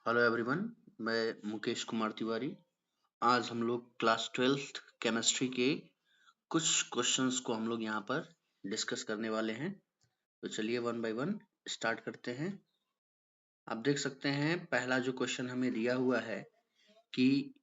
Hello everyone, मैं मुकेश कुमार तिवारी। आज हम लोग क्लास 12th केमिस्ट्री के कुछ क्वेश्चंस को हम लोग यहाँ पर डिस्कस करने वाले हैं। तो चलिए वन बाय वन स्टार्ट करते हैं। आप देख सकते हैं पहला जो क्वेश्चन हमें दिया हुआ है कि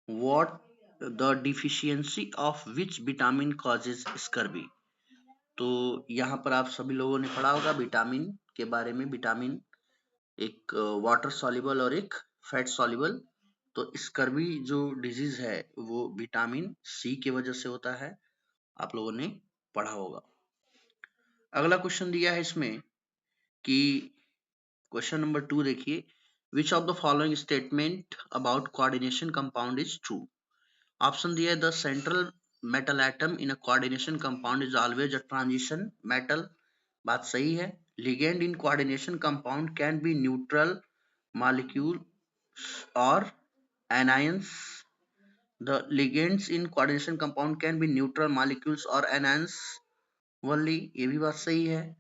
what the deficiency of which vitamin causes scurvy. तो यहाँ पर आप सभी लोगों ने पढ़ा होगा विटामिन के बारे में। विटामिन एक वाटर सॉल्युबल और एक फैट सॉल्युबल। तो स्कर्वी जो डिजीज है वो विटामिन सी की वजह से होता है, आप लोगों ने पढ़ा होगा। अगला क्वेश्चन दिया है इसमें कि क्वेश्चन नंबर 2 देखिए, विच of the following statement about coordination compound is true. Option दिया है the central metal atom in a coordination compound is always a transition metal. बात सही है। Ligand in coordination compound can be neutral molecule or anions. The ligands in coordination compound can be neutral molecules or anions only. ये भी बात सही है।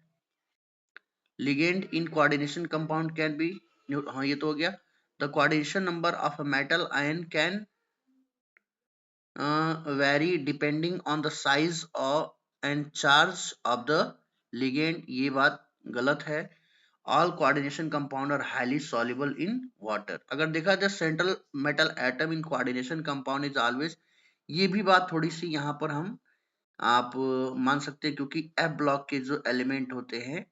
Ligand in coordination compound can be हाँ ये तो हो गया। The coordination number of a metal ion can vary depending on the size of and charge of the ligand. ये बात गलत है। All coordination compound are highly soluble in water. अगर देखा जाए central metal atom in coordination compound is always, ये भी बात थोड़ी सी यहाँ पर हम आप मान सकते हैं, क्योंकि एफ ब्लॉक के जो एलिमेंट होते हैं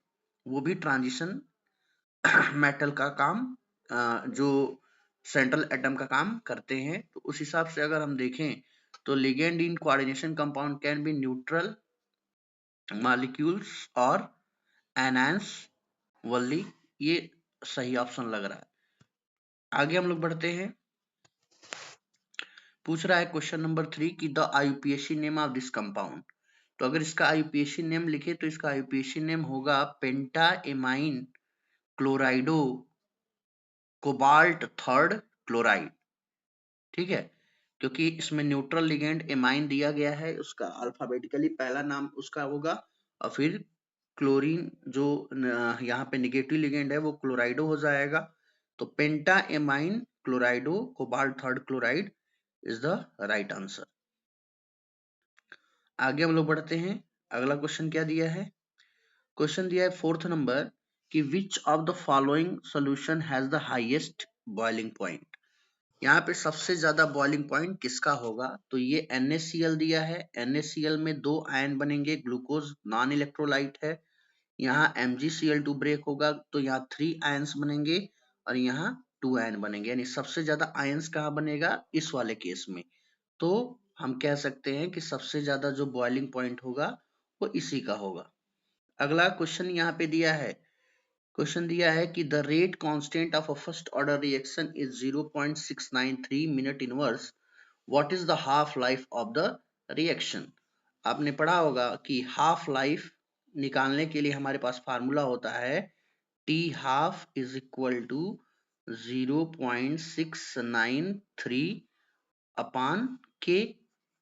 वो भी ट्रांजिशन मेटल का काम जो सेंट्रल एटम का काम करते हैं। तो उस हिसाब से अगर हम देखें तो ligand in coordination compound can be neutral molecules और एनांस वल्ली। ये सही ऑप्शन लग रहा है। आगे हम लोग बढ़ते हैं। पूछ रहा है क्वेश्चन नंबर 3 कि the IUPAC name of this compound. तो अगर इसका आईयूपीएसी नेम लिखे तो इसका आईयूपीएसी नेम होगा पेंटाएमाइन क्लोराइडो कोबाल्ट थर्ड क्लोराइड। ठीक है, क्योंकि इसमें न्यूट्रल लिगेंड एमाइन दिया गया है, उसका अल्फाबेटिकली पहला नाम उसका होगा और फिर क्लोरीन जो यहाँ पे निगेटिव लिगेंड है वो क्लोराइडो हो जाएगा। तो penta amine chlorido cobalt third chloride is the right answer. आगे हम लोग बढ़ते हैं। अगला क्वेश्चन क्या दिया है? क्वेश्चन दिया है 4th नंबर कि which of the following solution has the highest boiling point. यहाँ पे सबसे ज्यादा बॉइलिंग पॉइंट किसका होगा? तो ये NaCl दिया है। NaCl में 2 आयन बनेंगे, ग्लूकोज नॉन इलेक्ट्रोलाइट है। यहाँ MgCl2 ब्रेक होगा तो यहाँ 3 आयंस बनेंगे और यहाँ 2 आयन बनेंगे, यानी सबसे ज्यादा आयंस कहाँ बनेगा? इस वाले केस में। तो हम कह सकते हैं कि सबसे ज्यादा जो बॉइलिंग पॉइंट होगा वो इसी का होगा। अगला क्वेश्चन यहाँ पे दिया है। क्वेश्चन दिया है कि the rate constant of a first order reaction is 0.693 minute inverse. What is the half life of the reaction. आपने पढ़ा होगा कि हाफ लाइफ निकालने के लिए हमारे पास फार्मूला होता है T half is equal to 0.693 upon K.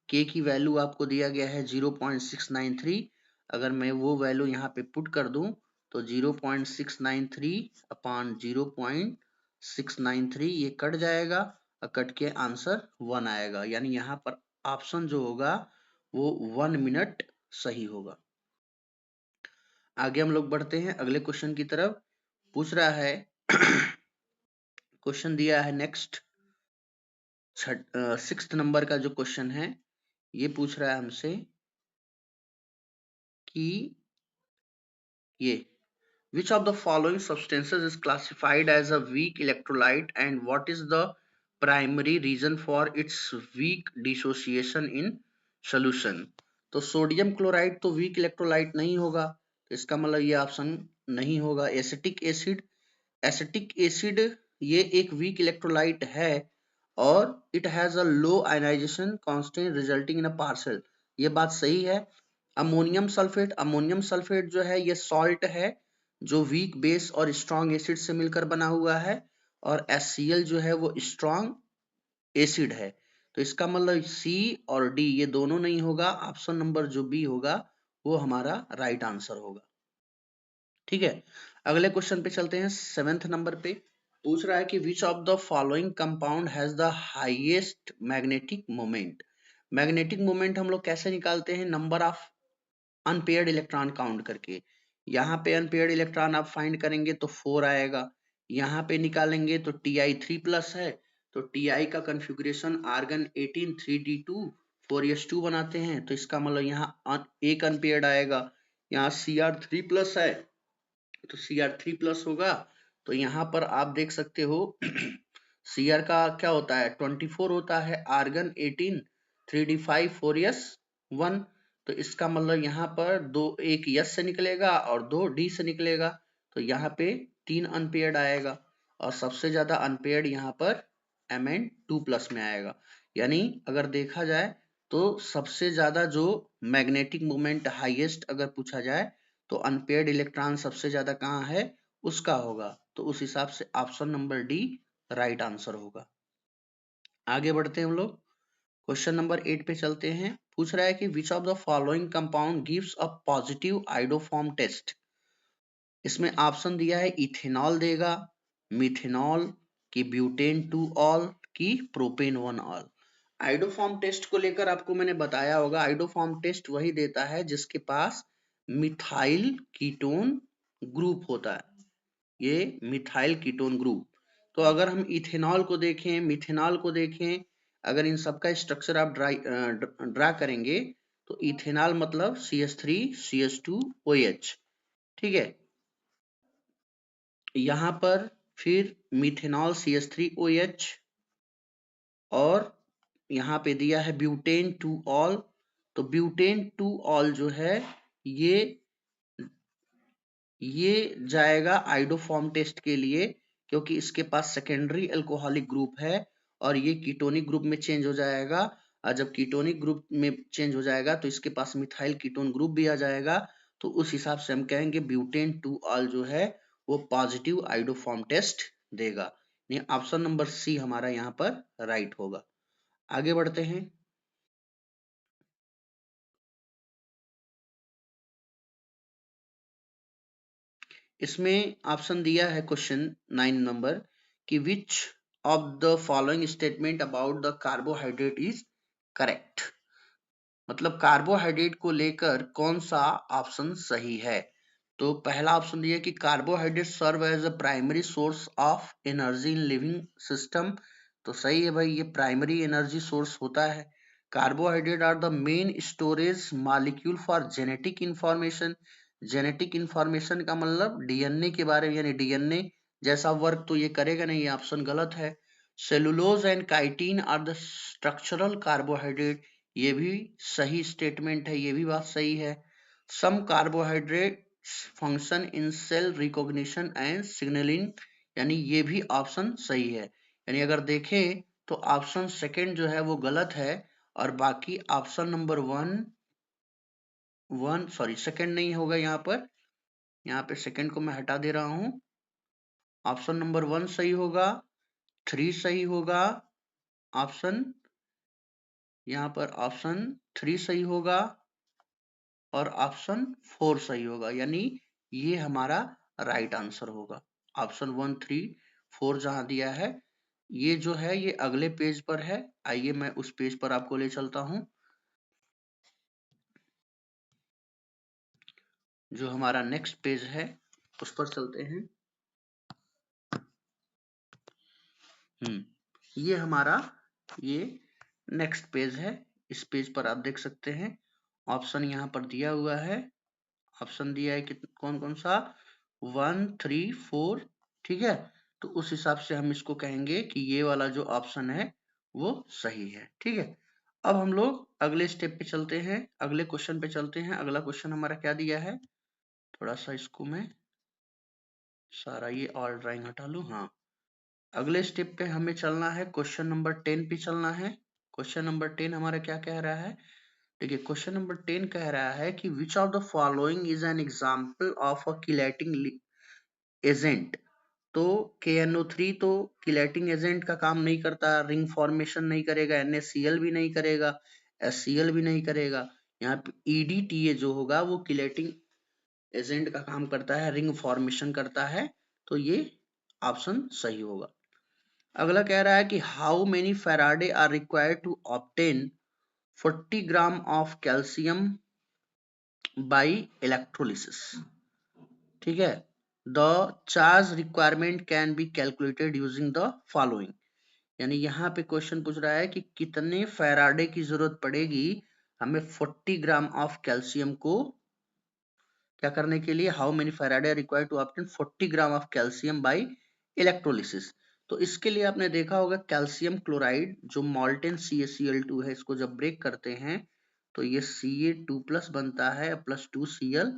K की वैल्यू आपको दिया गया है 0.693। अगर मैं वो वैल्यू यहाँ पे पुट कर दूं तो 0.693 अपान 0.693 ये कट जाएगा और कट के आंसर 1 आएगा, यानी यहाँ पर ऑप्शन जो होगा वो 1 मिनट सही होगा। आगे हम लोग बढ़ते हैं अगले क्वेश्चन की तरफ। पूछ रहा है क्वेश्चन दिया है नेक्स्ट 6th नंबर का जो क्वेश्चन है ये पूछ रहा है हमसे कि ये which of the following substances is classified as a weak electrolyte and what is the primary reason for its weak dissociation in solution। तो सोडियम क्लोराइड तो वीक इलेक्ट्रोलाइट नहीं होगा, तो इसका मतलब ये ऑप्शन नहीं होगा। एसिटिक एसिड, एसिटिक एसिड ये एक वीक इलेक्ट्रोलाइट है और it has a low ionization constant resulting in a partial, ये बात सही है। अमोनियम सल्फेट, अमोनियम सल्फेट जो है ये सॉल्ट है जो वीक बेस और स्ट्रॉन्ग एसिड से मिलकर बना हुआ है, और HCl जो है वो स्ट्रॉन्ग एसिड है। तो इसका मतलब सी और डी ये दोनों नहीं होगा, ऑप्शन नंबर जो बी होगा वो हमारा राइट आंसर होगा। ठीक है, अगले क्वेश्चन पे चलते हैं 7th नंबर पे। पूछ रहा है कि which of the following compound has the highest magnetic moment. Magnetic moment हम लोग कैसे निकालते हैं, number of unpaired electron count करके। यहाँ पे अनपेयर्ड इलेक्ट्रॉन आप फाइंड करेंगे तो 4 आएगा, यहाँ पे निकालेंगे तो Ti3+ है, तो Ti का कॉन्फ़िगरेशन आर्गन 18 3d2 4s2 बनाते हैं, तो इसका मतलब यहाँ एक अनपेयर्ड आएगा। यहाँ Cr3+ है तो Cr3+ होगा। तो यहाँ पर आप देख सकते हो Cr का क्या होता है 24 होता है, आर्गन 18 3d5 4s1, तो इसका मतलब यहाँ पर दो, एक यस से निकलेगा और दो डी से निकलेगा, तो यहाँ पे 3 अनपेयर्ड आएगा और सबसे ज्यादा अनपेयर्ड यहाँ पर Mn2+ में आएगा। यानी अगर देखा जाए तो सबसे ज्यादा जो मैग्नेटिक मोमेंट हाईएस्ट अगर पूछा जाए तो अनपेयर्ड इलेक्ट्रॉन सबसे ज्यादा कहाँ है उसका होगा, तो उस हिसाब से option number D right answer होगा। आगे बढ़ते हैं हम लोग, क्वेश्चन नंबर 8 पे चलते हैं। पूछ रहा है कि which of the following compound gives a positive iodoform test. इसमें ऑप्शन दिया है इथेनॉल देगा, मिथेनॉल की ब्यूटेन 2 ऑल की प्रोपेन 1 ऑल। आइडोफॉर्म टेस्ट को लेकर आपको मैंने बताया होगा, आइडोफॉर्म टेस्ट वही देता है जिसके पास मिथाइल कीटोन ग्रुप होता है, ये मिथाइल कीटोन ग्रुप। तो अगर हम इथेनॉल को देखें, मिथेनॉल को देखें, अगर इन सबका स्ट्रक्चर आप ड्रा करेंगे तो इथेनॉल मतलब CH3 CH2 OH, ठीक है। यहाँ पर फिर मिथेनॉल CH3OH और यहाँ पे दिया है ब्यूटेन 2 ऑल, तो ब्यूटेन 2 ऑल जो है ये जाएगा आइडोफॉर्म टेस्ट के लिए, क्योंकि इसके पास सेकेंडरी अल्कोहलिक ग्रुप है और ये कीटोनिक ग्रुप में चेंज हो जाएगा, और जब कीटोनिक ग्रुप में चेंज हो जाएगा तो इसके पास मिथाइल कीटोन ग्रुप भी आ जाएगा, तो उस हिसाब से हम कहेंगे ब्यूटेन 2 ऑल जो है वो पॉजिटिव आइडोफॉर्म टेस्ट देगा। ऑप्शन नंबर सी हमारा यहाँ पर राइट होगा। आगे बढ़ते हैं, इसमें ऑप्शन दिया है क्वेश्चन 9 नंबर कि which of the following statement about the carbohydrate is correct. मतलब कार्बोहाइड्रेट को लेकर कौन सा ऑप्शन सही है। तो पहला ऑप्शन दिया कि carbohydrate serve as a primary source of energy in living system, तो सही है भाई, ये प्राइमरी एनर्जी सोर्स होता है। Carbohydrate are the main storage molecule for genetic information. Genetic information का मतलब डीएनए के बारे में, यानी डीएनए जैसा वर्क तो ये करेगा नहीं, ये ऑप्शन गलत है। Cellulose and chitin are the structural carbohydrate, ये भी सही स्टेटमेंट है, ये भी बात सही है। Some carbohydrate function in cell recognition and signalling, यानी ये भी ऑप्शन सही है। यानी अगर देखें तो ऑप्शन सेकंड जो है वो गलत है, और बाकी ऑप्शन नंबर सेकंड नहीं होगा यहाँ पर, यहाँ पे सेकंड को मैं हटा दे रहा हूं। ऑप्शन नंबर 1 सही होगा, 3 सही होगा, ऑप्शन यहाँ पर ऑप्शन 3 सही होगा और ऑप्शन 4 सही होगा, यानी ये हमारा राइट आंसर होगा। ऑप्शन 1 3 4 जहां दिया है ये जो है ये अगले पेज पर है, आइए मैं उस पेज पर आपको ले चलता हूं। जो हमारा नेक्स्ट पेज है उस पर चलते हैं। ये हमारा ये नेक्स्ट पेज है, इस पेज पर आप देख सकते हैं ऑप्शन यहाँ पर दिया हुआ है। ऑप्शन दिया है कि कौन कौन सा 1 3 4, ठीक है। तो उस हिसाब से हम इसको कहेंगे कि ये वाला जो ऑप्शन है वो सही है, ठीक है। अब हम लोग अगले स्टेप पे चलते हैं, अगले क्वेश्चन पे चलते हैं। अगला क्वेश्चन हमारा क्या दिया है, थोड़ा सा इसको मैं सारा ये ऑल ड्राइंग हटा लूं। हाँ, अगले स्टेप पे हमें चलना है, क्वेश्चन नंबर 10 पे चलना है। क्वेश्चन नंबर 10 हमारा क्या कह रहा है, देखिए क्वेश्चन नंबर 10 कह रहा है कि which of the following is an example of a chelating agent. तो KNO3 तो किलेटिंग एजेंट का काम नहीं करता, रिंग फॉर्मेशन नहीं करेगा, NaCl भी नहीं करेगा, HCl भी नहीं करेगा। यहाँ पे EDTA जो होगा वो किलेटिंग एजेंट का काम करता है, रिंग फॉर्मेशन करता है, तो ये ऑप्शन सही होगा। अगला कह रहा है कि how many faraday are required to obtain 40 gram of calcium by electrolysis. ठीक है, the charge requirement can be calculated using the following. यानी यहाँ पे क्वेश्चन पूछ रहा है कि कितने फैराडे की जरूरत पड़ेगी हमें 40 ग्राम ऑफ कैल्शियम को क्या करने के लिए, how many faraday required to obtain 40 gram of calcium by electrolysis. तो इसके लिए आपने देखा होगा कैल्शियम क्लोराइड जो मॉल्टेन CaCl2 है, इसको जब ब्रेक करते हैं तो ये Ca2+ बनता है, +2Cl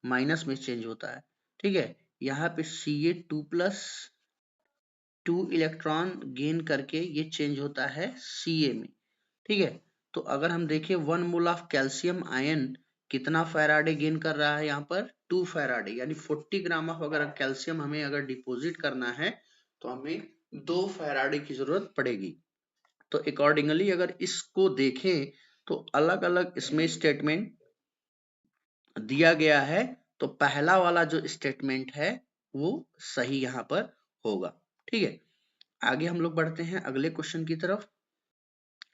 माइनस में चेंज होता है। ठीक है, यहाँ पे Ca2+ 2 इलेक्ट्रॉन गेन करके ये चेंज होता है Ca में। ठीक है, तो अगर हम देखें 1 मोल ऑफ कैल्शियम आयन कितना फैराडे गेन कर रहा है, यहाँ पर 2 फैराडे, यानी 40 ग्राम ऑफ अगर कैल्शियम हमें अगर डिपॉजिट करना है तो हमें 2 फैराडे की जरूरत पड़ेगी। तो अकॉर्डिंगली अगर इसको देखें तो अलग अलग इसमें स्टेटमेंट दिया गया है, तो पहला वाला जो स्टेटमेंट है वो सही यहाँ पर होगा। ठीक है, आगे हम लोग बढ़ते हैं अगले क्वेश्चन की तरफ।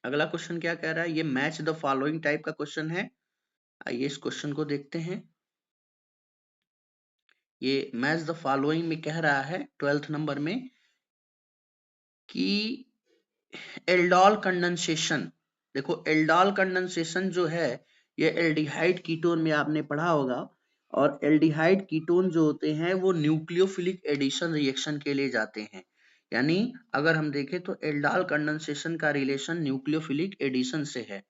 अगला क्वेश्चन क्या कह रहा है, ये मैच द फॉलोइंग टाइप का क्वेश्चन है। आइए इस क्वेश्चन को देखते हैं। ये मैच द फॉलोइंग में कह रहा है 12th नंबर में कि एल्डोल कंडेंसेशन, देखो एल्डोल कंडेंसेशन जो है ये एल्डिहाइड कीटोन में आपने पढ़ा होगा, और एल्डिहाइड कीटोन जो होते हैं वो न्यूक्लियोफिलिक एडिशन रिएक्शन के लिए जाते हैं। यानी अगर हम देखें तो एल्डोल कंडेंसेशन का रिलेशन न्यूक्लियोफिलिक एडिशन से है।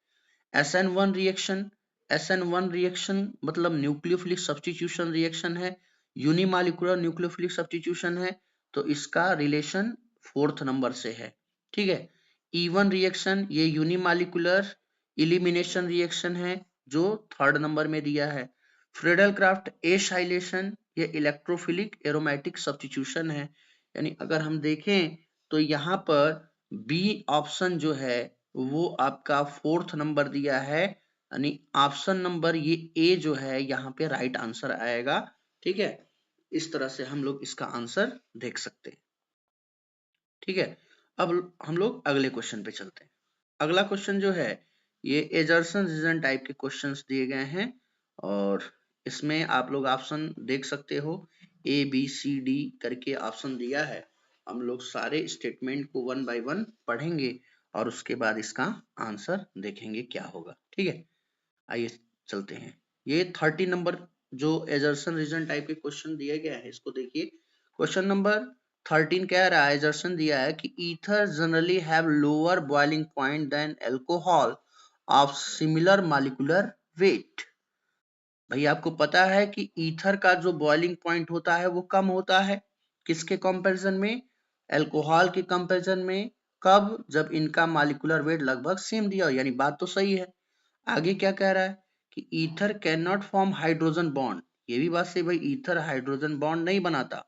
SN1 रिएक्शन, SN1 रिएक्शन मतलब न्यूक्लियोफिलिक सब्स्टिट्यूशन रिएक्शन है, यूनिमॉलिक्यूलर न्यूक्लियोफिलिक सब्स्टिट्यूशन है, तो इसका रिलेशन 4th नंबर से है। ठीक है, E1 रिएक्शन ये यूनिमॉलिक्यूलर इलिमिनेशन रिएक्शन है जो 3rd नंबर में दिया है। फ्रीडल क्राफ्ट एसाइलेशन ये इलेक्ट्रोफिलिक एरोमेटिक सब्स्टिट्यूशन है। यानी अगर हम देखें तो यहाँ पर बी ऑप्शन जो है वो आपका 4th नंबर दिया है, यानी ऑप्शन नंबर ये ए जो है यहाँ पे राइट आंसर आएगा। ठीक है, इस तरह से हम लोग इसका आंसर देख सकते हैं। ठीक है, अब हम लोग अगले क्वेश्चन पे चलते हैं। अगला क्वेश्चन जो है ये एजर्सन रीजन टाइप के क्वेश्चंस दिए गए हैं, और इसमें आप लोग ऑप्शन देख सकते हो, ABCD करके ऑप्शन दिया है। हम लोग सारे स्टेटमेंट को 1 बाय 1 पढ़ेंगे और उसके बाद इसका आंसर देखेंगे क्या होगा। ठीक है, आइए चलते हैं। ये 30 नंबर जो एजर्सन रीजन टाइप के क्वेश्चन दिए गए हैं इसको देखिए। क्वेश्चन नंबर 13 कह रहा है, एजर्सन दिया है कि ether generally have lower boiling point than alcohol of similar molecular weight. भाई आपको पता है कि ईथर का जो बॉइलिंग पॉइंट होता है वो कम होता है किसके कंपैरिजन में, अल्कोहल के कंपैरिजन में। कब, जब इनका मॉलिक्यूलर वेट लगभग सेम दिया हो, यानी बात तो सही है। आगे क्या कह रहा है कि ether can not form hydrogen bond, ये भी बात सही भाई, ईथर हाइड्रोजन बॉन्ड नहीं बनाता।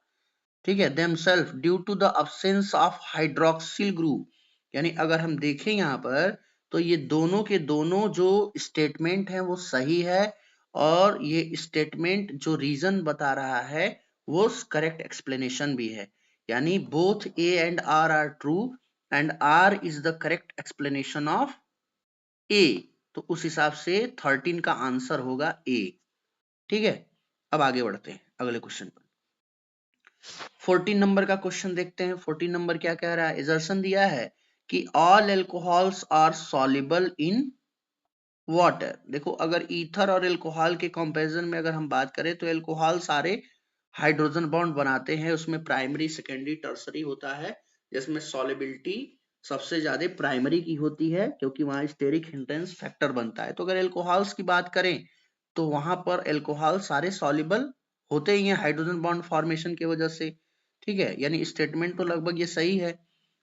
ठीक है, themselves due to the absence of hydroxyl group. यानी अगर हम देखें यहाँ पर तो ये दोनों के दोनों जो स्टेटमेंट है वो सही है, और ये स्टेटमेंट जो रीजन बता रहा है वो करेक्ट एक्सप्लेनेशन भी है। यानी both A and R are true and R is the correct explanation of A। तो उस हिसाब से 13 का आंसर होगा A। ठीक है, अब आगे बढ़ते हैं अगले क्वेश्चन पर। 14 नंबर का क्वेश्चन देखते हैं। 14 नंबर क्या कह रहा है, एजर्सन दिया है कि all alcohols are soluble in water. देखो अगर ईथर और एल्कोहल के कंपैरिजन में अगर हम बात करें तो एल्कोहल सारे हाइड्रोजन बॉन्ड बनाते हैं, उसमें प्राइमरी सेकेंडरी टर्सरी होता है, जिसमें सॉल्युबिलिटी सबसे ज्यादा प्राइमरी की होती है क्योंकि वहां स्टेरिक हिंड्रेंस फैक्टर बनता है। तो अगर एल्कोहल्स की बात करें तो वहां पर एल्कोहल सारे सॉल्युबल होते ही हैं हाइड्रोजन बॉन्ड फॉर्मेशन की वजह से। ठीक है, यानी स्टेटमेंट तो लगभग ये सही है।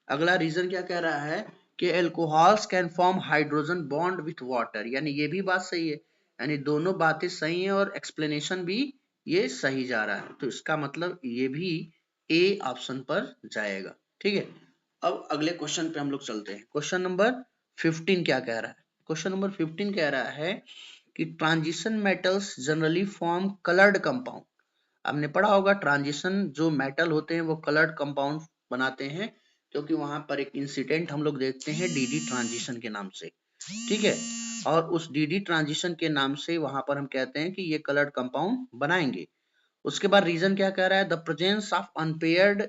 अगला रीजन क्या कह रहा है कि alcohols can form hydrogen bond with water, यानी ये भी बात सही है। यानी दोनों बातें सही हैं और एक्सप्लेनेशन भी ये सही जा रहा है, तो इसका मतलब ये भी ए ऑप्शन पर जाएगा। ठीक है, अब अगले क्वेश्चन पे हम लोग चलते हैं। क्वेश्चन नंबर 15 क्या कह रहा है, क्वेश्चन नंबर 15 कह रहा है कि transition metals generally form coloured compound. आपने पढ़ा होगा ट्रांजिशन जो मेटल होते हैं वो कलर्ड कंपाउंड बनाते हैं, क्योंकि वहां पर एक इंसिडेंट हम लोग देखते हैं डीडी ट्रांजिशन के नाम से, ठीक है। और उस डीडी ट्रांजिशन के नाम से वहां पर हम कहते हैं कि ये कलर्ड कंपाउंड बनाएंगे। उसके बाद रीजन क्या कह रहा है, the presence of unpaired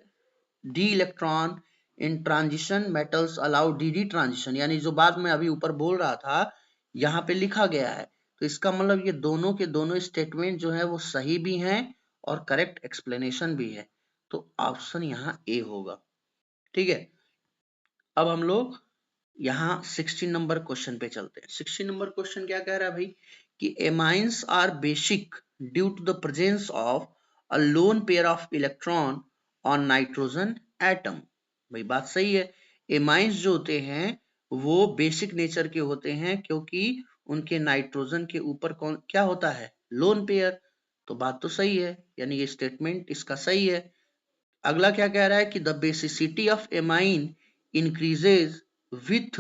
D electron in transition metals allow DD transition, यानी जो बात मैं अभी ऊपर बोल रहा था यहाँ पे लिखा गया है, तो इसका मतलब ये दोनों के दोनों स्टेटमेंट जो है वो सही भी हैं और करेक्ट एक्सप्लेनेशन भी है, तो ऑप्शन यहाँ ए होगा, ठीक है। अब हम लोग यहाँ 16 नंबर क्वेश्चन पे चलते हैं। 16 नंबर क्वेश्चन क्या कह रहा है भाई कि amines are basic due to the presence of a lone pair of electron on nitrogen atom. भाई बात सही है, एमाइंस जो होते हैं वो बेसिक नेचर के होते हैं क्योंकि उनके नाइट्रोजन के ऊपर कौन क्या होता है, लोन पेयर। तो बात तो सही है, यानी ये स्टेटमेंट इसका सही है। अगला क्या कह रहा है कि the basicity of amine increases with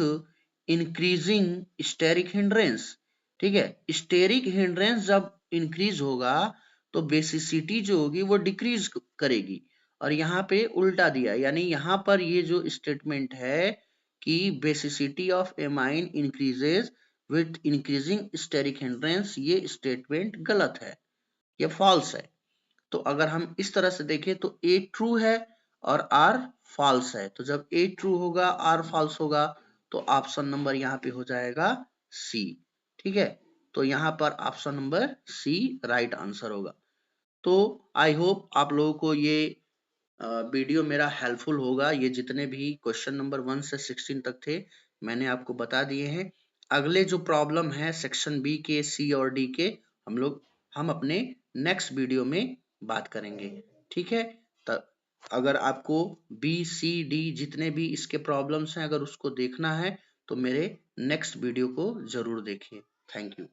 increasing steric hindrance, ठीक है। स्टेरिक हिंड्रेंस जब इंक्रीज होगा तो बेसिसिटी जो होगी वो डिक्रीज करेगी, और यहाँ पे उल्टा दिया, यानी यहाँ पर ये जो स्टेटमेंट है कि basicity of amine increases with increasing steric hindrance, ये स्टेटमेंट गलत है, ये फॉल्स है। तो अगर हम इस तरह से देखें तो ए ट्रू है और आर फॉल्स है, तो जब ए ट्रू होगा आर फॉल्स होगा तो ऑप्शन नंबर यहाँ पे हो जाएगा सी, ठीक है। तो यहाँ पर option number C right answer होगा। तो आई होप आप लोगों को ये वीडियो मेरा हेल्पफुल होगा। ये जितने भी क्वेश्चन नंबर 1 से 16 तक थे मैंने आपको बता दिए हैं। अगले जो प्रॉब्लम है सेक्शन बी के, सी और डी के, हम अपने नेक्स्ट वीडियो में बात करेंगे, ठीक है। तब अगर आपको बी सी डी जितने भी इसके प्रॉब्लम्स हैं अगर उसको देखना है तो मेरे नेक्स्ट वीडियो को जरूर देखिए। Thank you.